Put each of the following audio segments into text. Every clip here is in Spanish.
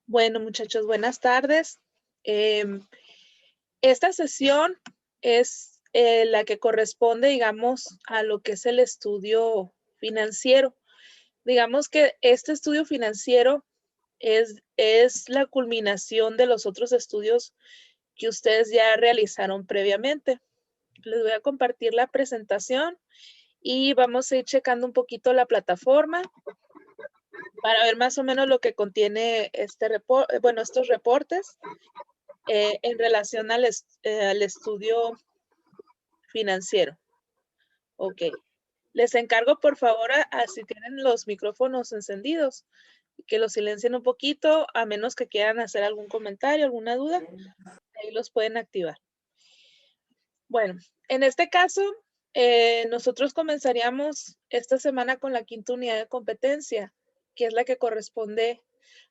Bueno, muchachos, buenas tardes. Em, Esta sesión es la que corresponde, digamos, a lo que es el estudio financiero. Digamos que este estudio financiero es la culminación de los otros estudios que ustedes ya realizaron previamente. Les voy a compartir la presentación y vamos a ir checando un poquito la plataforma para ver más o menos lo que contiene estos reportes. En relación al estudio financiero. Ok. Les encargo, por favor, si tienen los micrófonos encendidos, que los silencien un poquito, a menos que quieran hacer algún comentario, alguna duda, ahí los pueden activar. Bueno, en este caso, nosotros comenzaríamos esta semana con la quinta unidad de competencia, que es la que corresponde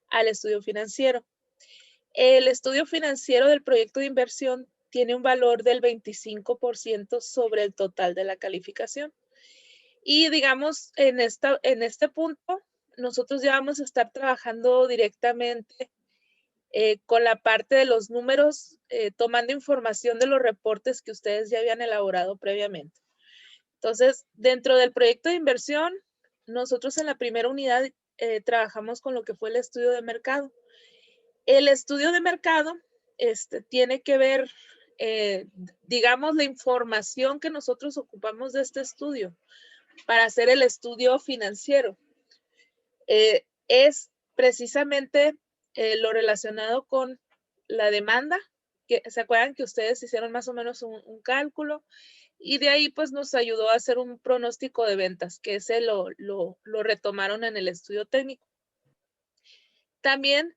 al estudio financiero. El estudio financiero del proyecto de inversión tiene un valor del 25% sobre el total de la calificación. Y digamos, en este punto, nosotros ya vamos a estar trabajando directamente con la parte de los números, tomando información de los reportes que ustedes ya habían elaborado previamente. Entonces, dentro del proyecto de inversión, nosotros en la primera unidad trabajamos con lo que fue el estudio de mercado. El estudio de mercado tiene que ver, digamos, la información que nosotros ocupamos de este estudio para hacer el estudio financiero. Es precisamente lo relacionado con la demanda, que se acuerdan que ustedes hicieron más o menos un cálculo y de ahí pues nos ayudó a hacer un pronóstico de ventas, que ese lo retomaron en el estudio técnico. También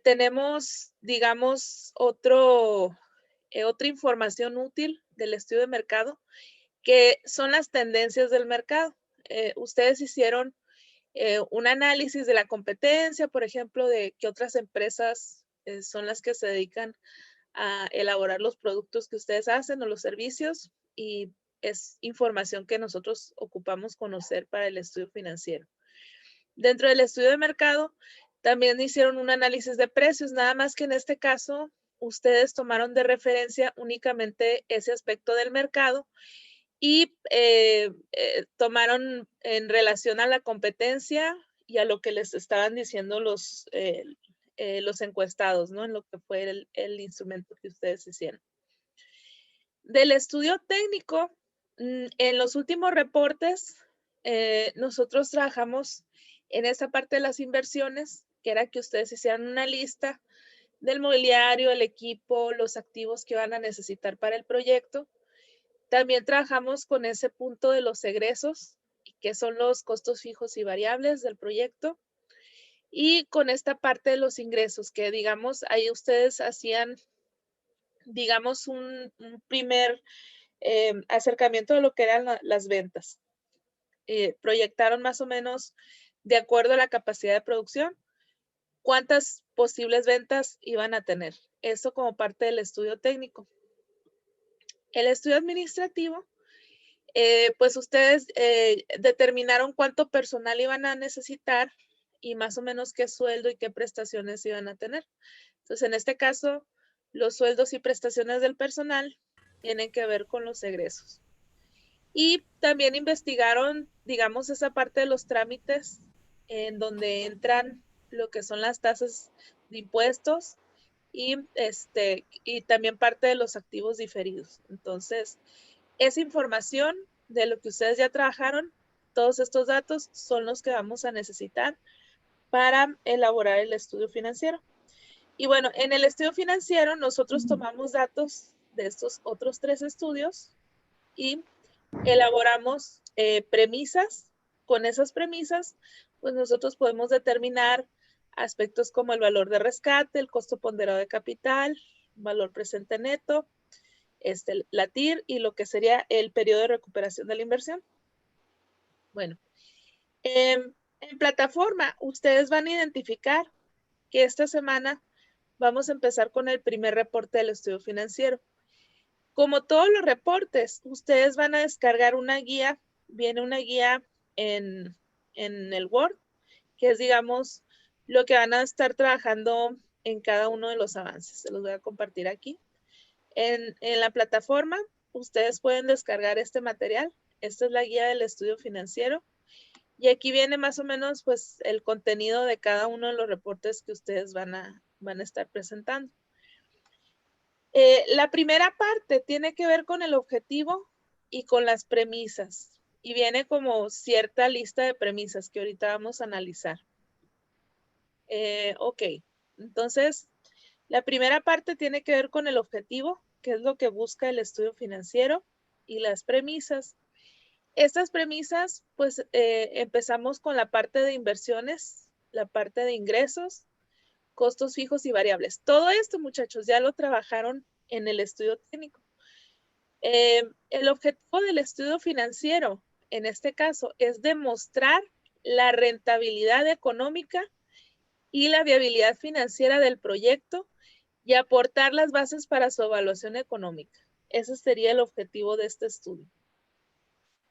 tenemos, digamos, otra información útil del estudio de mercado, que son las tendencias del mercado. Ustedes hicieron un análisis de la competencia, por ejemplo, de qué otras empresas son las que se dedican a elaborar los productos que ustedes hacen o los servicios, y es información que nosotros ocupamos conocer para el estudio financiero. Dentro del estudio de mercado, también hicieron un análisis de precios, nada más que en este caso, ustedes tomaron de referencia únicamente ese aspecto del mercado y tomaron en relación a la competencia y a lo que les estaban diciendo los encuestados, ¿no? En lo que fue el instrumento que ustedes hicieron. Del estudio técnico, en los últimos reportes, nosotros trabajamos en esa parte de las inversiones, que era que ustedes hicieran una lista del mobiliario, el equipo, los activos que van a necesitar para el proyecto. También trabajamos con ese punto de los egresos, que son los costos fijos y variables del proyecto. Y con esta parte de los ingresos, que digamos, ahí ustedes hacían, digamos, un primer acercamiento de lo que eran las ventas. Proyectaron más o menos, de acuerdo a la capacidad de producción, cuántas posibles ventas iban a tener. Eso como parte del estudio técnico. El estudio administrativo, pues ustedes determinaron cuánto personal iban a necesitar y más o menos qué sueldo y qué prestaciones iban a tener. Entonces, en este caso, los sueldos y prestaciones del personal tienen que ver con los egresos. Y también investigaron, digamos, esa parte de los trámites en donde entran lo que son las tasas de impuestos y también parte de los activos diferidos. Entonces, esa información de lo que ustedes ya trabajaron, todos estos datos son los que vamos a necesitar para elaborar el estudio financiero. Y bueno, en el estudio financiero nosotros tomamos datos de estos otros 3 estudios y elaboramos premisas. Con esas premisas, pues nosotros podemos determinar aspectos como el valor de rescate, el costo ponderado de capital, valor presente neto, la TIR y lo que sería el periodo de recuperación de la inversión. Bueno, en plataforma, ustedes van a identificar que esta semana vamos a empezar con el primer reporte del estudio financiero. Como todos los reportes, ustedes van a descargar una guía, viene una guía en el Word, que es, digamos, lo que van a estar trabajando en cada uno de los avances. Se los voy a compartir aquí. En la plataforma, ustedes pueden descargar este material. Esta es la guía del estudio financiero. Y aquí viene más o menos pues el contenido de cada uno de los reportes que ustedes van a estar presentando. La primera parte tiene que ver con el objetivo y con las premisas. Y viene como cierta lista de premisas que ahorita vamos a analizar. Ok, entonces la primera parte tiene que ver con el objetivo, que es lo que busca el estudio financiero, y las premisas. Estas premisas, pues empezamos con la parte de inversiones, la parte de ingresos, costos fijos y variables. Todo esto, muchachos, ya lo trabajaron en el estudio técnico. El objetivo del estudio financiero, en este caso, es demostrar la rentabilidad económica y la viabilidad financiera del proyecto y aportar las bases para su evaluación económica. Ese sería el objetivo de este estudio.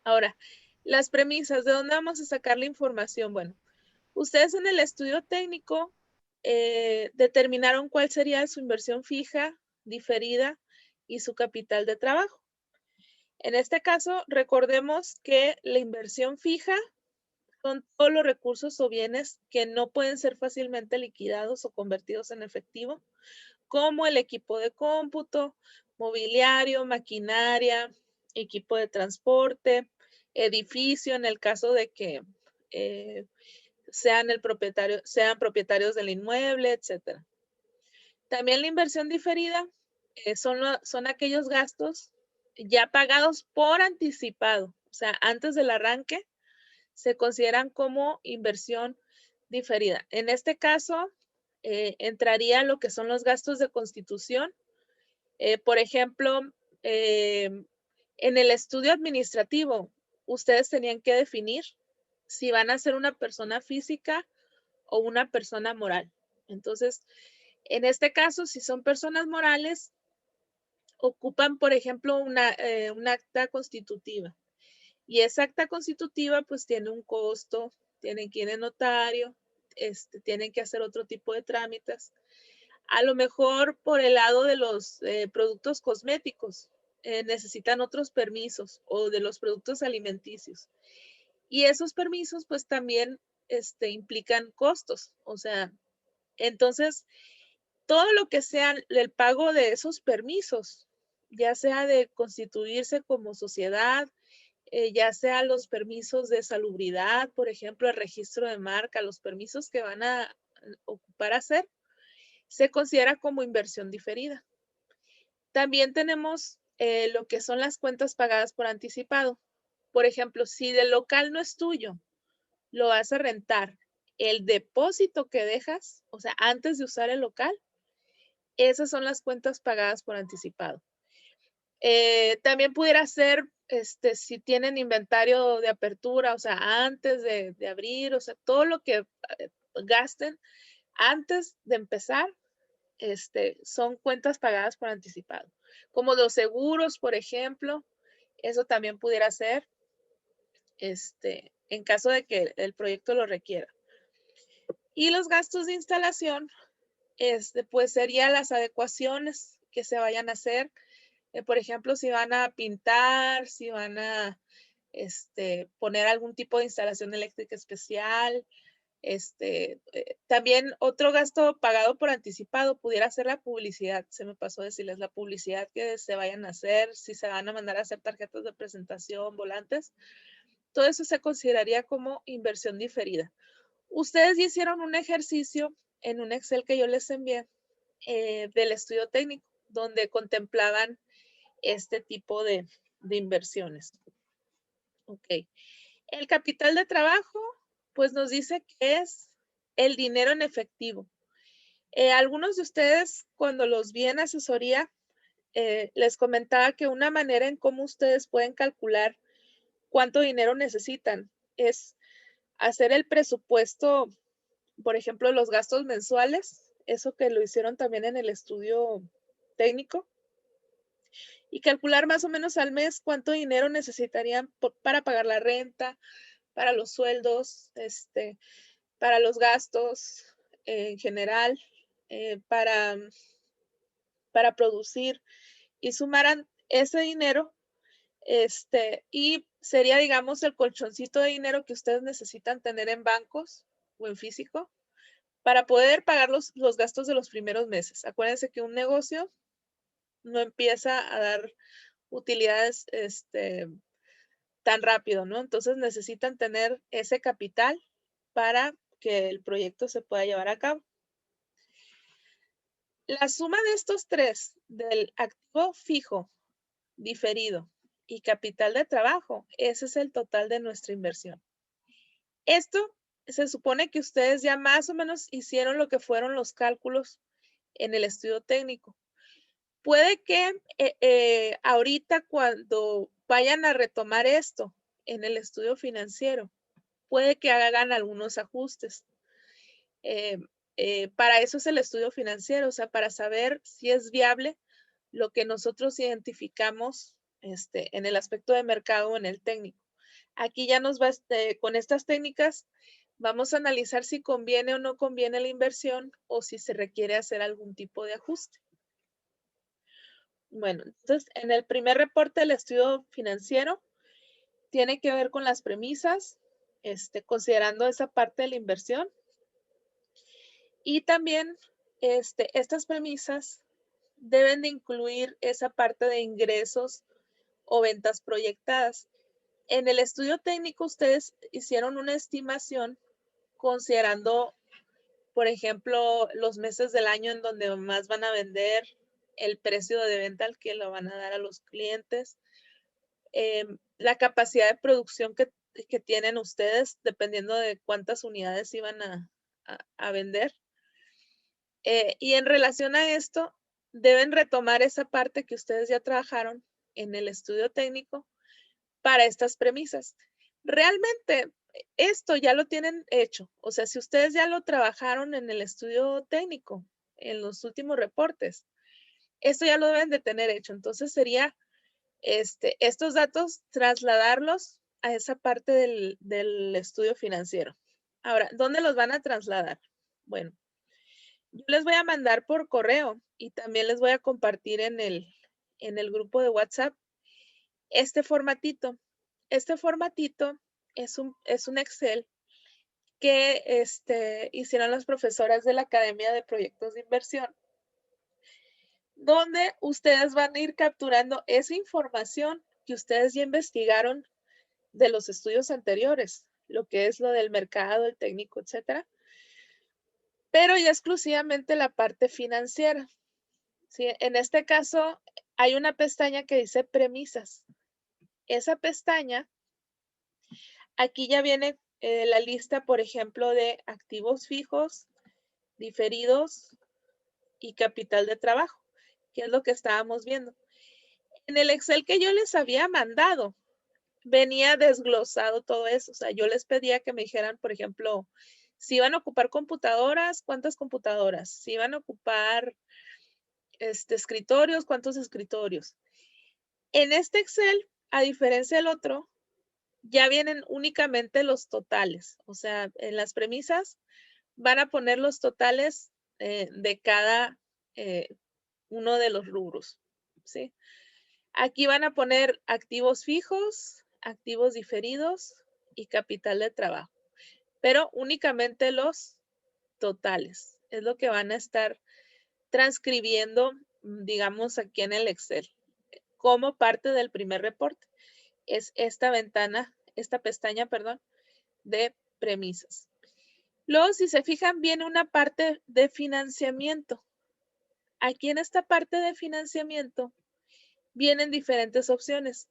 Ahora, las premisas, ¿de dónde vamos a sacar la información? Bueno, ustedes en el estudio técnico determinaron cuál sería su inversión fija, diferida y su capital de trabajo. En este caso, recordemos que la inversión fija son todos los recursos o bienes que no pueden ser fácilmente liquidados o convertidos en efectivo, como el equipo de cómputo, mobiliario, maquinaria, equipo de transporte, edificio, en el caso de que sean propietarios del inmueble, etcétera. También la inversión diferida son aquellos gastos ya pagados por anticipado, o sea, antes del arranque, se consideran como inversión diferida. En este caso, entraría lo que son los gastos de constitución. Por ejemplo, en el estudio administrativo, ustedes tenían que definir si van a ser una persona física o una persona moral. Entonces, en este caso, si son personas morales, ocupan, por ejemplo, una acta constitutiva. Y esa acta constitutiva, pues, tiene un costo, tienen que ir de notario, tienen que hacer otro tipo de trámites. A lo mejor por el lado de los productos cosméticos, necesitan otros permisos o de los productos alimenticios. Y esos permisos, pues, también implican costos. O sea, entonces, todo lo que sea el pago de esos permisos, ya sea de constituirse como sociedad, ya sea los permisos de salubridad, por ejemplo, el registro de marca, los permisos que van a ocupar hacer, se considera como inversión diferida. También tenemos lo que son las cuentas pagadas por anticipado. Por ejemplo, si el local no es tuyo, lo vas a rentar, el depósito que dejas, o sea, antes de usar el local, esas son las cuentas pagadas por anticipado. También pudiera ser, si tienen inventario de apertura, o sea, antes de abrir, o sea, todo lo que gasten antes de empezar, son cuentas pagadas por anticipado. Como los seguros, por ejemplo, eso también pudiera ser, en caso de que el proyecto lo requiera. Y los gastos de instalación, pues serían las adecuaciones que se vayan a hacer. Por ejemplo, si van a pintar, si van a poner algún tipo de instalación eléctrica especial. También otro gasto pagado por anticipado pudiera ser la publicidad. Se me pasó decirles la publicidad que se vayan a hacer, si se van a mandar a hacer tarjetas de presentación, volantes. Todo eso se consideraría como inversión diferida. Ustedes ya hicieron un ejercicio en un Excel que yo les envié del estudio técnico, donde contemplaban este tipo de inversiones. Ok. El capital de trabajo, pues nos dice que es el dinero en efectivo. Algunos de ustedes, cuando los vi en asesoría, les comentaba que una manera en cómo ustedes pueden calcular cuánto dinero necesitan es hacer el presupuesto, por ejemplo, los gastos mensuales, eso que lo hicieron también en el estudio técnico, y calcular más o menos al mes cuánto dinero necesitarían para pagar la renta, para los sueldos, para los gastos, en general para producir y sumaran ese dinero, y sería, digamos, el colchoncito de dinero que ustedes necesitan tener en bancos o en físico para poder pagar los gastos de los primeros meses. Acuérdense que un negocio no empieza a dar utilidades tan rápido, ¿no? Entonces necesitan tener ese capital para que el proyecto se pueda llevar a cabo. La suma de estos tres, del activo fijo, diferido y capital de trabajo, ese es el total de nuestra inversión. Esto se supone que ustedes ya más o menos hicieron lo que fueron los cálculos en el estudio técnico. Puede que ahorita cuando vayan a retomar esto en el estudio financiero, puede que hagan algunos ajustes. Para eso es el estudio financiero, o sea, para saber si es viable lo que nosotros identificamos en el aspecto de mercado o en el técnico. Aquí ya nos va, con estas técnicas, vamos a analizar si conviene o no conviene la inversión o si se requiere hacer algún tipo de ajuste. Bueno, entonces, en el primer reporte del estudio financiero, tiene que ver con las premisas, considerando esa parte de la inversión. Y también, estas premisas deben de incluir esa parte de ingresos o ventas proyectadas. En el estudio técnico, ustedes hicieron una estimación considerando, por ejemplo, los meses del año en donde más van a vender, el precio de venta al que lo van a dar a los clientes, la capacidad de producción que tienen ustedes, dependiendo de cuántas unidades iban a vender. Y en relación a esto, deben retomar esa parte que ustedes ya trabajaron en el estudio técnico para estas premisas. Realmente, esto ya lo tienen hecho. O sea, si ustedes ya lo trabajaron en el estudio técnico, en los últimos reportes, esto ya lo deben de tener hecho. Entonces sería estos datos trasladarlos a esa parte del estudio financiero. Ahora, ¿dónde los van a trasladar? Bueno, yo les voy a mandar por correo y también les voy a compartir en el grupo de WhatsApp este formatito. Este formatito es un Excel que hicieron las profesoras de la Academia de Proyectos de Inversión, donde ustedes van a ir capturando esa información que ustedes ya investigaron de los estudios anteriores, lo que es lo del mercado, el técnico, etcétera, pero ya exclusivamente la parte financiera. ¿Sí? En este caso, hay una pestaña que dice premisas. Esa pestaña, aquí ya viene la lista, por ejemplo, de activos fijos, diferidos y capital de trabajo, que es lo que estábamos viendo. En el Excel que yo les había mandado, venía desglosado todo eso. O sea, yo les pedía que me dijeran, por ejemplo, si iban a ocupar computadoras, ¿cuántas computadoras? Si iban a ocupar escritorios, ¿cuántos escritorios? En este Excel, a diferencia del otro, ya vienen únicamente los totales. O sea, en las premisas van a poner los totales de cada uno de los rubros, ¿sí? Aquí van a poner activos fijos, activos diferidos y capital de trabajo, pero únicamente los totales. Es lo que van a estar transcribiendo, digamos, aquí en el Excel, como parte del primer reporte. Es esta ventana, esta pestaña, perdón, de premisas. Luego, si se fijan, viene una parte de financiamiento. Aquí en esta parte de financiamiento vienen diferentes opciones.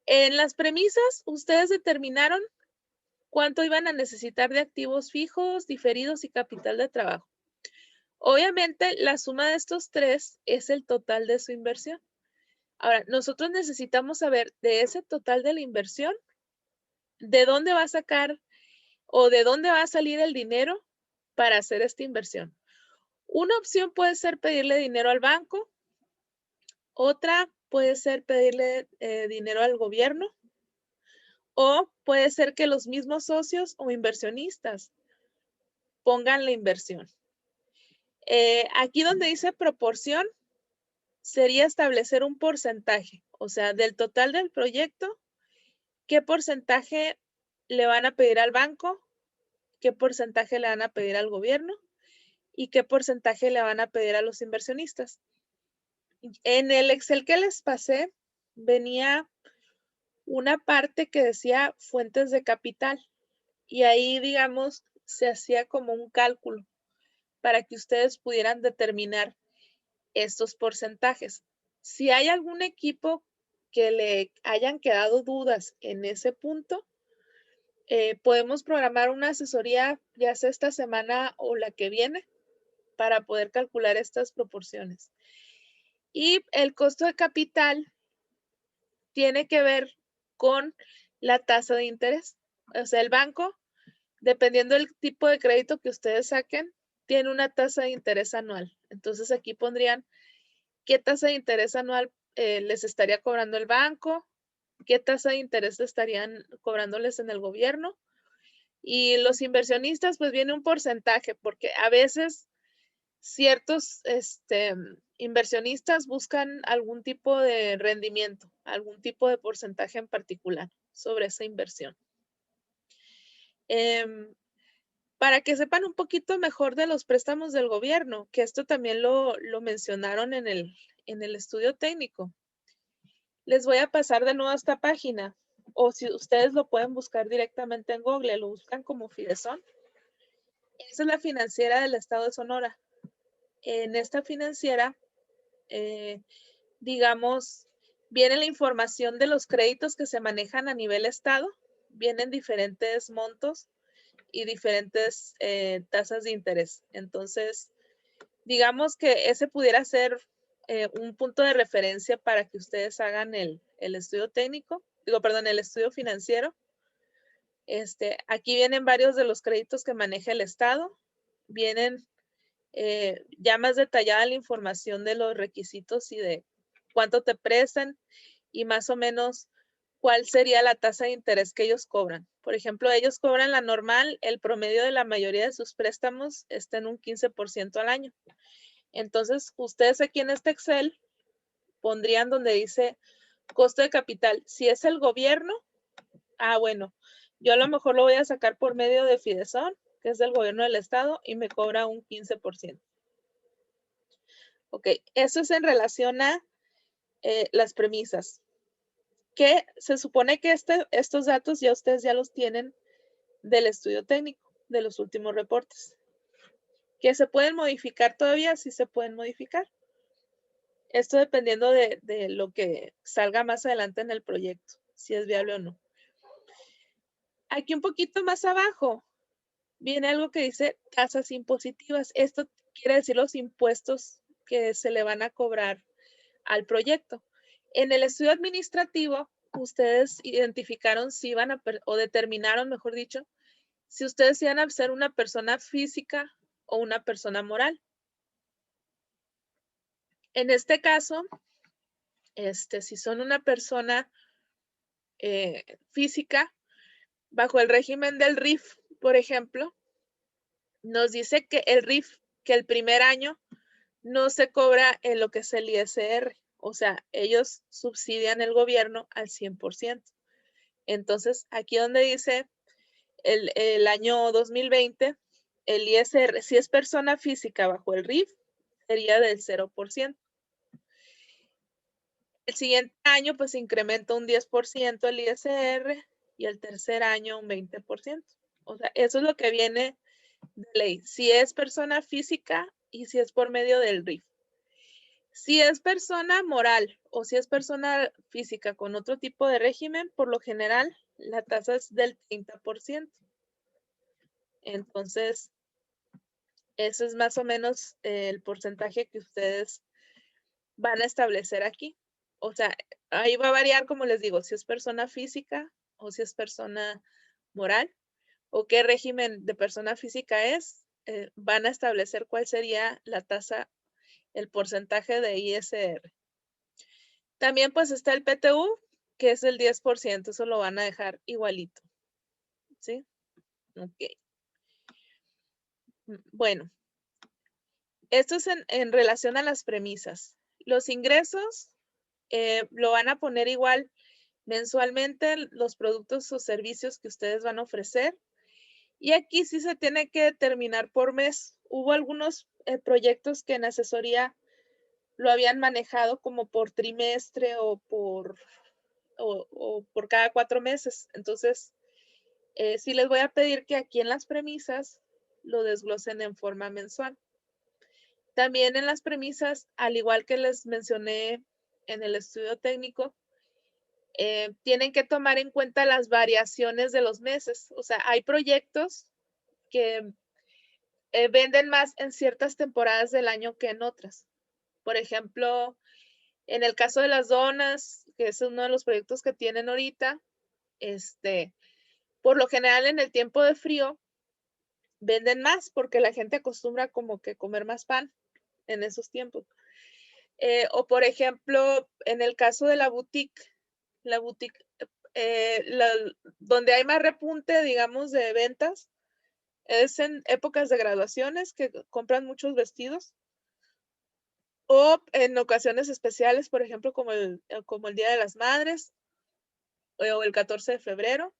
En las premisas, ustedes determinaron cuánto iban a necesitar de activos fijos, diferidos y capital de trabajo. Obviamente, la suma de estos tres es el total de su inversión. Ahora, nosotros necesitamos saber de ese total de la inversión, de dónde va a sacar o de dónde va a salir el dinero para hacer esta inversión. Una opción puede ser pedirle dinero al banco, otra puede ser pedirle dinero al gobierno, o puede ser que los mismos socios o inversionistas pongan la inversión. Aquí donde dice proporción, sería establecer un porcentaje, o sea, del total del proyecto, qué porcentaje le van a pedir al banco, qué porcentaje le van a pedir al gobierno y qué porcentaje le van a pedir a los inversionistas. En el Excel que les pasé, venía una parte que decía fuentes de capital y ahí, digamos, se hacía como un cálculo para que ustedes pudieran determinar estos porcentajes. Si hay algún equipo que le hayan quedado dudas en ese punto, podemos programar una asesoría ya sea esta semana o la que viene para poder calcular estas proporciones. Y el costo de capital tiene que ver con la tasa de interés. O sea, el banco, dependiendo del tipo de crédito que ustedes saquen, tiene una tasa de interés anual. Entonces aquí pondrían qué tasa de interés anual les estaría cobrando el banco, qué tasa de interés estarían cobrándoles en el gobierno. Y los inversionistas, pues viene un porcentaje, porque a veces ciertos inversionistas buscan algún tipo de rendimiento, algún tipo de porcentaje en particular sobre esa inversión. Para que sepan un poquito mejor de los préstamos del gobierno, que esto también lo mencionaron en el estudio técnico. Les voy a pasar de nuevo a esta página, o si ustedes lo pueden buscar directamente en Google, lo buscan como Fidesón. Esa es la financiera del estado de Sonora. En esta financiera, digamos, viene la información de los créditos que se manejan a nivel estado, vienen diferentes montos y diferentes tasas de interés. Entonces, digamos que ese pudiera ser un punto de referencia para que ustedes hagan el estudio técnico, el estudio financiero. Aquí vienen varios de los créditos que maneja el estado, vienen ya más detallada la información de los requisitos y de cuánto te prestan y más o menos cuál sería la tasa de interés que ellos cobran. Por ejemplo, ellos cobran la normal, el promedio de la mayoría de sus préstamos está en un 15% al año. Entonces, ustedes aquí en este Excel pondrían donde dice costo de capital. Si es el gobierno, bueno, yo a lo mejor lo voy a sacar por medio de Fidesón, que es del gobierno del estado, y me cobra un 15%. Ok, eso es en relación a las premisas. Que se supone que estos datos ya ustedes ya los tienen del estudio técnico, de los últimos reportes. ¿Que se pueden modificar todavía? Sí se pueden modificar. Esto dependiendo de lo que salga más adelante en el proyecto, si es viable o no. Aquí un poquito más abajo viene algo que dice tasas impositivas. Esto quiere decir los impuestos que se le van a cobrar al proyecto. En el estudio administrativo, ustedes identificaron si iban a, o determinaron, mejor dicho, si ustedes iban a ser una persona física o una persona moral. En este caso, si son una persona física, bajo el régimen del RIF, por ejemplo, nos dice que el RIF, que el primer año no se cobra en lo que es el ISR, o sea, ellos subsidian el gobierno al 100%. Entonces, aquí donde dice el año 2020, el ISR, si es persona física bajo el RIF, sería del 0%. El siguiente año, pues, incrementa un 10% el ISR y el tercer año un 20%. O sea, eso es lo que viene de ley. Si es persona física y si es por medio del RIF. Si es persona moral o si es persona física con otro tipo de régimen, por lo general, la tasa es del 30%. Entonces, eso es más o menos el porcentaje que ustedes van a establecer aquí. O sea, ahí va a variar, como les digo, si es persona física o si es persona moral o qué régimen de persona física es, van a establecer cuál sería la tasa, el porcentaje de ISR. También pues está el PTU, que es el 10%, eso lo van a dejar igualito. ¿Sí? Ok. Bueno, esto es en relación a las premisas. Los ingresos lo van a poner igual mensualmente los productos o servicios que ustedes van a ofrecer. Y aquí sí se tiene que determinar por mes. Hubo algunos proyectos que en asesoría lo habían manejado como por trimestre o por cada 4 meses. Entonces, sí les voy a pedir que aquí en las premisas lo desglosen en forma mensual. También en las premisas, al igual que les mencioné en el estudio técnico, tienen que tomar en cuenta las variaciones de los meses. O sea, hay proyectos que venden más en ciertas temporadas del año que en otras. Por ejemplo, en el caso de las donas, que es uno de los proyectos que tienen ahorita, por lo general en el tiempo de frío venden más porque la gente acostumbra como que comer más pan en esos tiempos. O por ejemplo, en el caso de la boutique, donde hay más repunte, digamos, de ventas, es en épocas de graduaciones que compran muchos vestidos o en ocasiones especiales, por ejemplo, como el Día de las Madres o el 14 de febrero.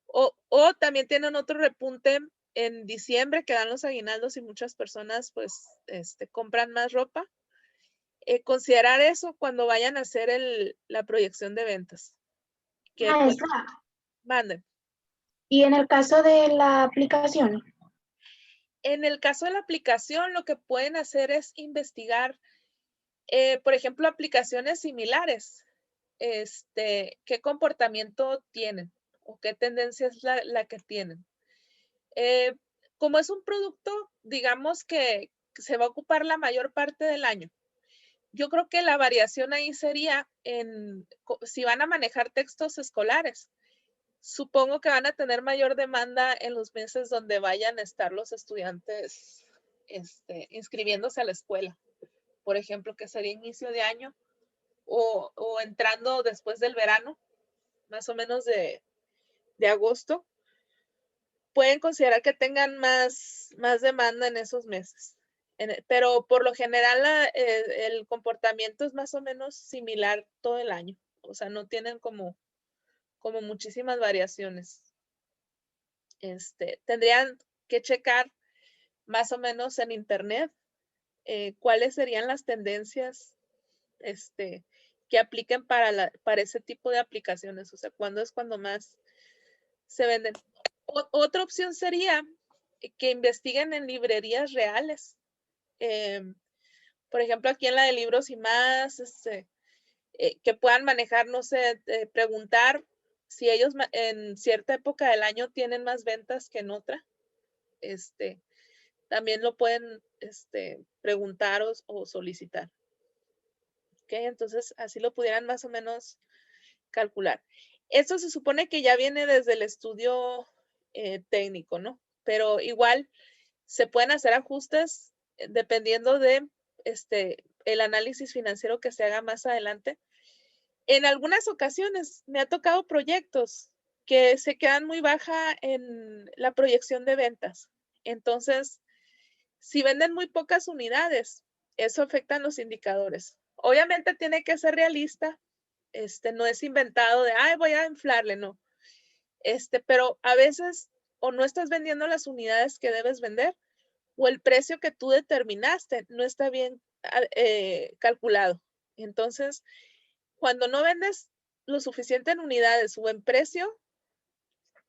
O también tienen otro repunte en diciembre que dan los aguinaldos y muchas personas pues compran más ropa. Considerar eso cuando vayan a hacer la proyección de ventas. Que pues Maestra, manden. y en el caso de la aplicación, En el caso de la aplicación, lo que pueden hacer es investigar, por ejemplo, aplicaciones similares. ¿Qué comportamiento tienen o qué tendencia es la que tienen? Como es un producto, digamos que se va a ocupar la mayor parte del año. Yo creo que la variación ahí sería si van a manejar textos escolares. Supongo que van a tener mayor demanda en los meses donde vayan a estar los estudiantes inscribiéndose a la escuela. Por ejemplo, que sería inicio de año o entrando después del verano, más o menos de agosto. Pueden considerar que tengan más demanda en esos meses. Pero por lo general el comportamiento es más o menos similar todo el año. O sea, no tienen como muchísimas variaciones. Tendrían que checar más o menos en internet cuáles serían las tendencias que apliquen para ese tipo de aplicaciones. O sea, cuándo es cuando más se venden. Otra opción sería que investiguen en librerías reales. Por ejemplo, aquí en la de Libros y Más, que puedan manejar, no sé, preguntar si ellos en cierta época del año tienen más ventas que en otra. También lo pueden preguntar o solicitar. ¿Ok? Entonces, así lo pudieran más o menos calcular. Esto se supone que ya viene desde el estudio técnico, ¿no? Pero igual se pueden hacer ajustes dependiendo de el análisis financiero que se haga más adelante. En algunas ocasiones me ha tocado proyectos que se quedan muy baja en la proyección de ventas. Entonces, si venden muy pocas unidades, eso afecta a los indicadores. Obviamente tiene que ser realista, no es inventado de, ay, voy a inflarle, no. Pero a veces o no estás vendiendo las unidades que debes vender o el precio que tú determinaste no está bien calculado. Entonces, cuando no vendes lo suficiente en unidades o en precio,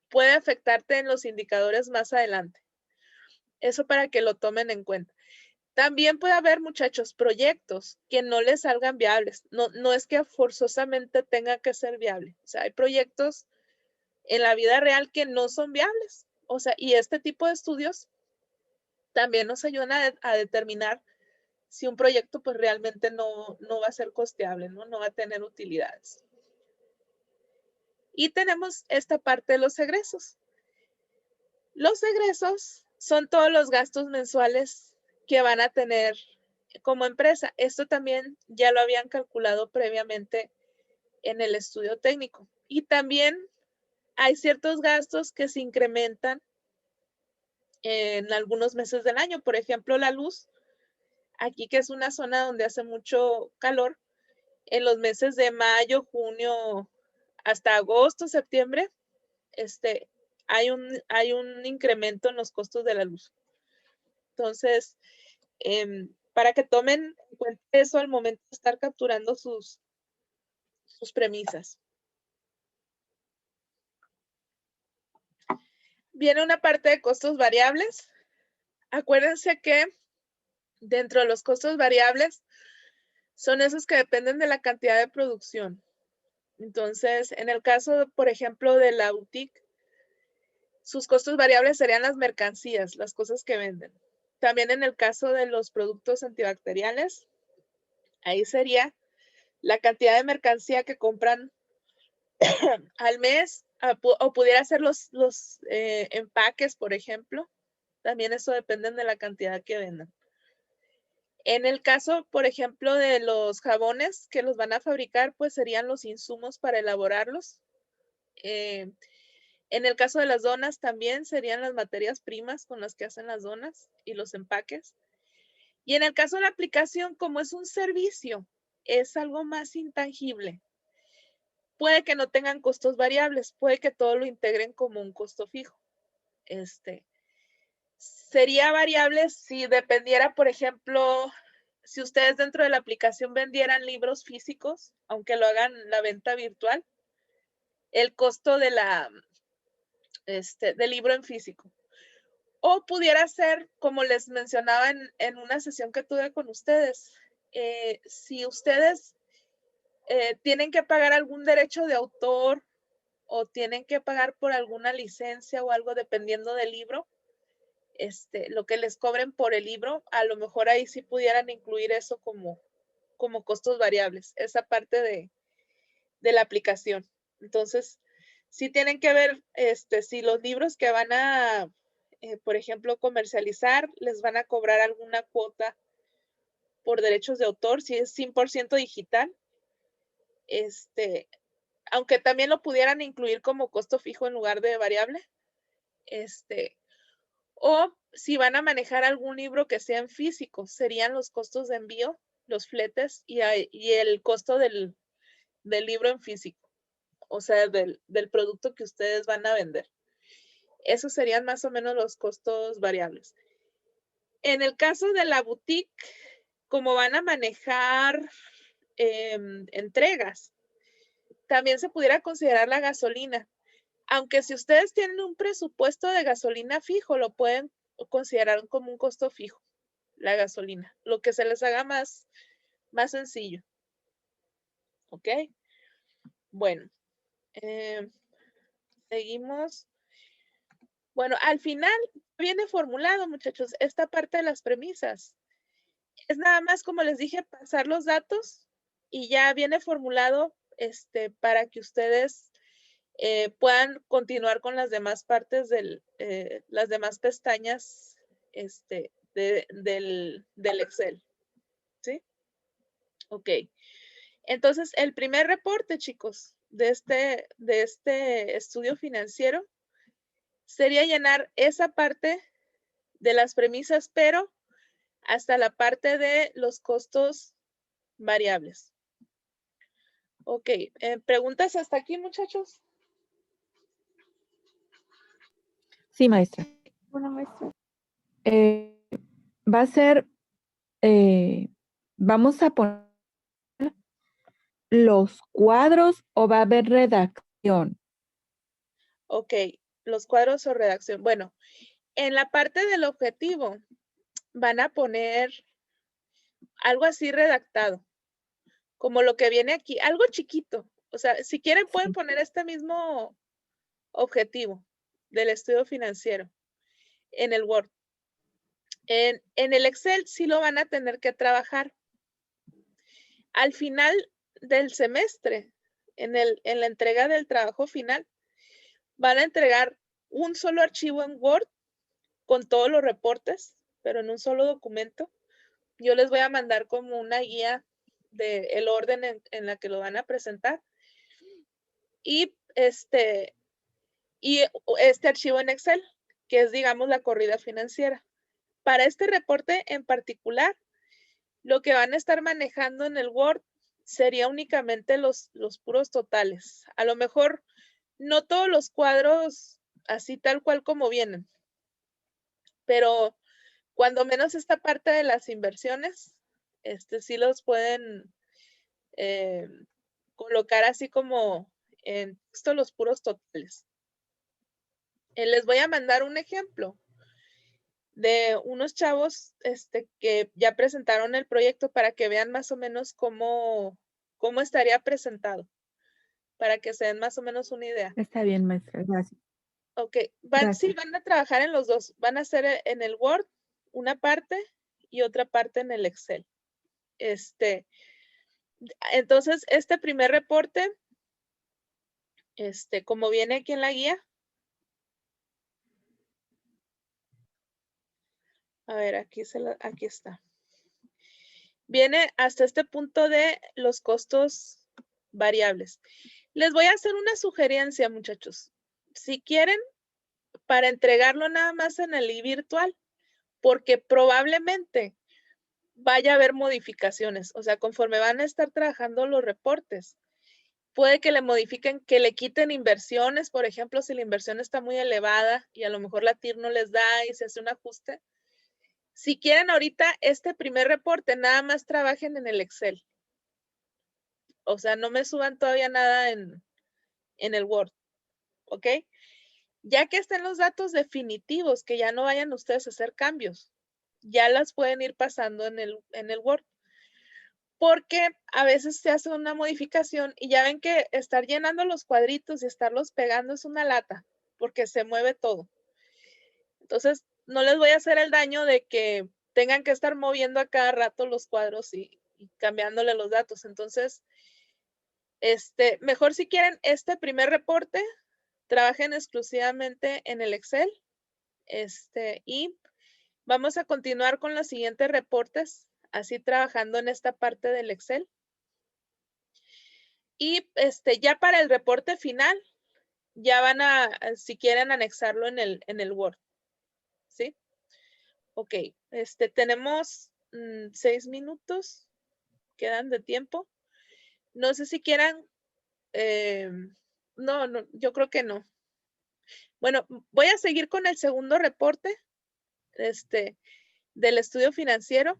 puede afectarte en los indicadores más adelante. Eso para que lo tomen en cuenta. También puede haber, muchachos, proyectos que no les salgan viables. No es que forzosamente tenga que ser viable. O sea, hay proyectos en la vida real que no son viables. O sea, y este tipo de estudios también nos ayudan a determinar si un proyecto pues realmente no va a ser costeable, no va a tener utilidades. Y tenemos esta parte de los egresos. Los egresos son todos los gastos mensuales que van a tener como empresa. Esto también ya lo habían calculado previamente en el estudio técnico. Y también hay ciertos gastos que se incrementan en algunos meses del año. Por ejemplo, la luz, aquí que es una zona donde hace mucho calor, en los meses de mayo, junio, hasta agosto, septiembre, hay un incremento en los costos de la luz. Entonces, para que tomen en cuenta eso al momento de estar capturando sus premisas. Viene una parte de costos variables. Acuérdense que dentro de los costos variables son esos que dependen de la cantidad de producción. Entonces, en el caso, por ejemplo, de la boutique, sus costos variables serían las mercancías, las cosas que venden. También en el caso de los productos antibacteriales, ahí sería la cantidad de mercancía que compran al mes, o pudiera ser los empaques, por ejemplo. También eso depende de la cantidad que vendan. En el caso, por ejemplo, de los jabones que los van a fabricar, pues serían los insumos para elaborarlos. En el caso de las donas también serían las materias primas con las que hacen las donas y los empaques. Y en el caso de la aplicación, como es un servicio, es algo más intangible. Puede que no tengan costos variables, puede que todo lo integren como un costo fijo. Sería variable si dependiera, por ejemplo, si ustedes dentro de la aplicación vendieran libros físicos, aunque lo hagan la venta virtual, el costo de del libro en físico. O pudiera ser, como les mencionaba en una sesión que tuve con ustedes, si ustedes tienen que pagar algún derecho de autor o tienen que pagar por alguna licencia o algo dependiendo del libro, lo que les cobren por el libro, a lo mejor ahí sí pudieran incluir eso como costos variables, esa parte de la aplicación. Entonces, sí tienen que ver si los libros que van a, por ejemplo, comercializar, les van a cobrar alguna cuota por derechos de autor, si es 100% digital, aunque también lo pudieran incluir como costo fijo en lugar de variable, o si van a manejar algún libro que sea en físico, serían los costos de envío, los fletes y el costo del libro en físico, o sea, del producto que ustedes van a vender. Esos serían más o menos los costos variables. En el caso de la boutique, como van a manejar entregas, también se pudiera considerar la gasolina. Aunque si ustedes tienen un presupuesto de gasolina fijo, lo pueden considerar como un costo fijo, la gasolina, lo que se les haga más sencillo. ¿Ok? Bueno, seguimos. Bueno, al final viene formulado, muchachos, esta parte de las premisas. Es nada más, como les dije, pasar los datos y ya viene formulado para que ustedes puedan continuar con las demás partes las demás pestañas del Excel. ¿Sí? Ok. Entonces, el primer reporte, chicos, de este estudio financiero sería llenar esa parte de las premisas, pero hasta la parte de los costos variables. Ok, ¿preguntas hasta aquí, muchachos? Sí, maestra. Bueno, maestra. Va a ser, vamos a poner los cuadros o va a haber redacción. Ok, los cuadros o redacción. Bueno, en la parte del objetivo van a poner algo así redactado, como lo que viene aquí, algo chiquito. O sea, si quieren pueden poner este mismo objetivo del estudio financiero en el Word. En el Excel sí lo van a tener que trabajar. Al final del semestre, en la entrega del trabajo final, van a entregar un solo archivo en Word con todos los reportes, pero en un solo documento. Yo les voy a mandar como una guía del orden en la que lo van a presentar. Y este archivo en Excel. que es, digamos, la corrida financiera. Para este reporte en particular, lo que van a estar manejando en el Word sería únicamente los puros totales. A lo mejor no todos los cuadros así tal cual como vienen, pero cuando menos esta parte de las inversiones, sí los pueden colocar así como en texto los puros totales. Les voy a mandar un ejemplo de unos chavos que ya presentaron el proyecto para que vean más o menos cómo estaría presentado, para que se den más o menos una idea. Está bien, maestra, gracias. Ok, Gracias. sí, van a trabajar en los dos. Van a hacer en el Word una parte y otra parte en el Excel. Entonces, este primer reporte, como viene aquí en la guía, a ver, aquí está. Viene hasta este punto de los costos variables. Les voy a hacer una sugerencia, muchachos. Si quieren, para entregarlo nada más en el virtual, porque probablemente vaya a haber modificaciones. O sea, conforme van a estar trabajando los reportes, puede que le modifiquen, que le quiten inversiones, por ejemplo, si la inversión está muy elevada y a lo mejor la TIR no les da y se hace un ajuste. Si quieren ahorita este primer reporte, nada más trabajen en el Excel. O sea, no me suban todavía nada en el Word, ¿ok? Ya que estén los datos definitivos, que ya no vayan ustedes a hacer cambios, ya las pueden ir pasando en el Word. Porque a veces se hace una modificación y ya ven que estar llenando los cuadritos y estarlos pegando es una lata, porque se mueve todo. Entonces, no les voy a hacer el daño de que tengan que estar moviendo a cada rato los cuadros y cambiándole los datos. Entonces, mejor si quieren este primer reporte, trabajen exclusivamente en el Excel. Y vamos a continuar con los siguientes reportes, así trabajando en esta parte del Excel. Y ya para el reporte final, ya van a, si quieren, anexarlo en el Word. ¿Sí? Ok, tenemos 6 minutos, quedan de tiempo. No sé si quieran, no, yo creo que no. Bueno, voy a seguir con el segundo reporte, del estudio financiero.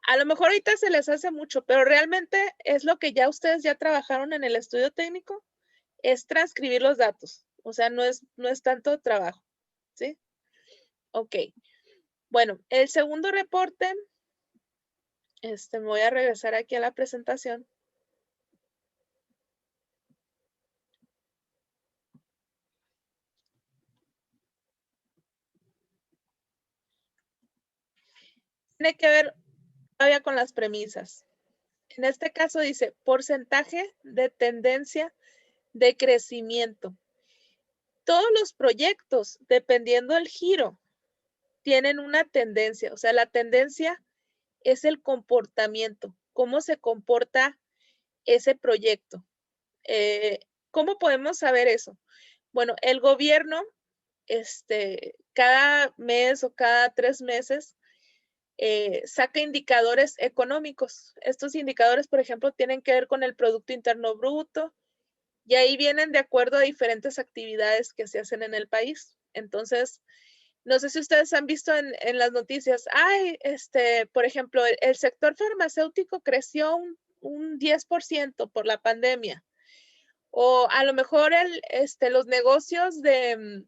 A lo mejor ahorita se les hace mucho, pero realmente es lo que ya ustedes ya trabajaron en el estudio técnico, es transcribir los datos. O sea, no es tanto trabajo, ¿sí? Ok. Bueno, el segundo reporte, me voy a regresar aquí a la presentación. Tiene que ver todavía con las premisas. En este caso dice porcentaje de tendencia de crecimiento. Todos los proyectos, dependiendo del giro, tienen una tendencia. O sea, la tendencia es el comportamiento, cómo se comporta ese proyecto. ¿Cómo podemos saber eso? Bueno, el gobierno, cada mes o cada 3 meses, saca indicadores económicos. Estos indicadores, por ejemplo, tienen que ver con el Producto Interno Bruto y ahí vienen de acuerdo a diferentes actividades que se hacen en el país. Entonces, no sé si ustedes han visto en las noticias, por ejemplo, el sector farmacéutico creció un 10% por la pandemia. O a lo mejor los negocios de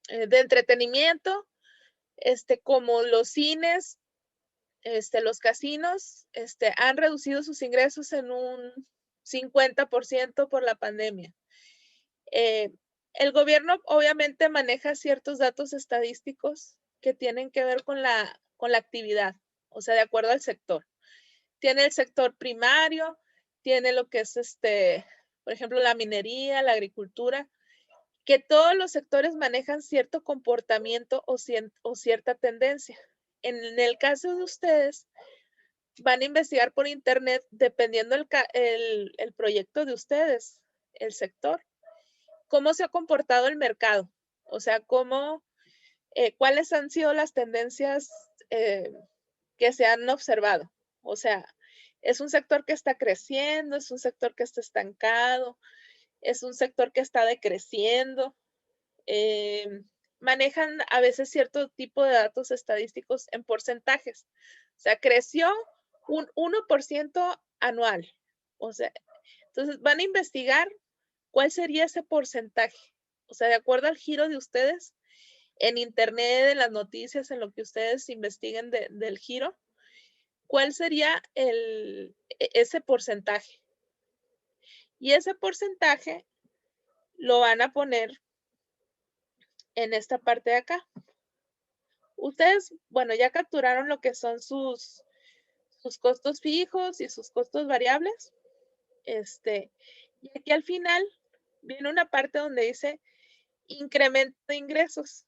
entretenimiento, como los cines, los casinos, han reducido sus ingresos en un 50% por la pandemia. El gobierno obviamente maneja ciertos datos estadísticos que tienen que ver con la actividad, o sea, de acuerdo al sector. Tiene el sector primario, tiene lo que es por ejemplo, la minería, la agricultura, que todos los sectores manejan cierto comportamiento o cierta tendencia. En el caso de ustedes, van a investigar por internet dependiendo el proyecto de ustedes, el sector, cómo se ha comportado el mercado. O sea, cómo ¿cuáles han sido las tendencias que se han observado? O sea, ¿es un sector que está creciendo? ¿Es un sector que está estancado? ¿Es un sector que está decreciendo? Manejan a veces cierto tipo de datos estadísticos en porcentajes. O sea, creció un 1% anual. O sea, entonces van a investigar cuál sería ese porcentaje. O sea, de acuerdo al giro de ustedes, en internet, en las noticias, en lo que ustedes investiguen del giro, ¿cuál sería ese porcentaje? Y ese porcentaje lo van a poner en esta parte de acá. Ustedes, bueno, ya capturaron lo que son sus costos fijos y sus costos variables. Y aquí al final viene una parte donde dice incremento de ingresos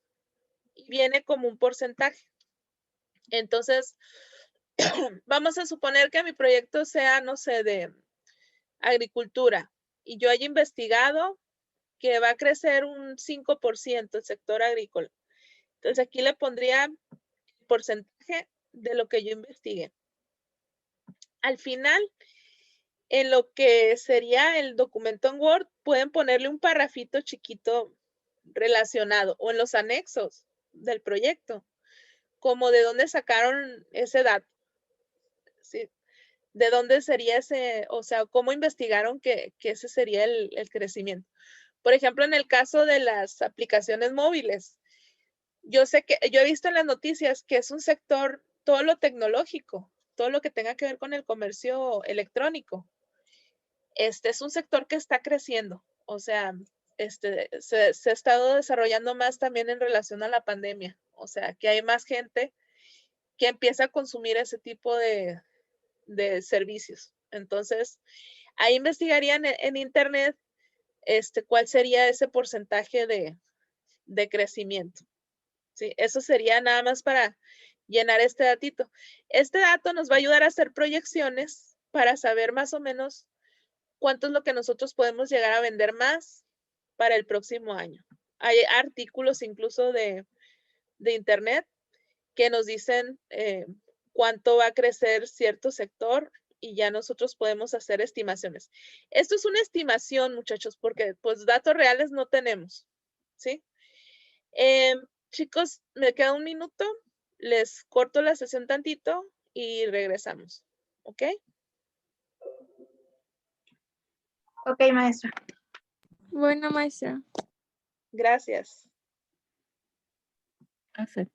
y viene como un porcentaje. Entonces, vamos a suponer que mi proyecto sea, no sé, de agricultura y yo haya investigado que va a crecer un 5% el sector agrícola. Entonces aquí le pondría el porcentaje de lo que yo investigué. Al final, en lo que sería el documento en Word, pueden ponerle un parrafito chiquito relacionado o en los anexos del proyecto, como de dónde sacaron ese dato. ¿Sí? ¿De dónde sería ese, o sea, cómo investigaron que ese sería el crecimiento? Por ejemplo, en el caso de las aplicaciones móviles, yo sé que, yo he visto en las noticias que es un sector, todo lo tecnológico, todo lo que tenga que ver con el comercio electrónico. Es un sector que está creciendo, o sea, se ha estado desarrollando más también en relación a la pandemia, o sea, que hay más gente que empieza a consumir ese tipo de servicios. Entonces, ahí investigarían en internet cuál sería ese porcentaje de crecimiento. ¿Sí? Eso sería nada más para llenar este datito. Este dato nos va a ayudar a hacer proyecciones para saber más o menos cuánto es lo que nosotros podemos llegar a vender más para el próximo año. Hay artículos incluso de internet que nos dicen cuánto va a crecer cierto sector y ya nosotros podemos hacer estimaciones. Esto es una estimación, muchachos, porque pues datos reales no tenemos, ¿sí? Chicos, me queda un minuto, les corto la sesión tantito y regresamos, ¿ok? Ok, maestra. Bueno, maestra. Gracias. Acepto.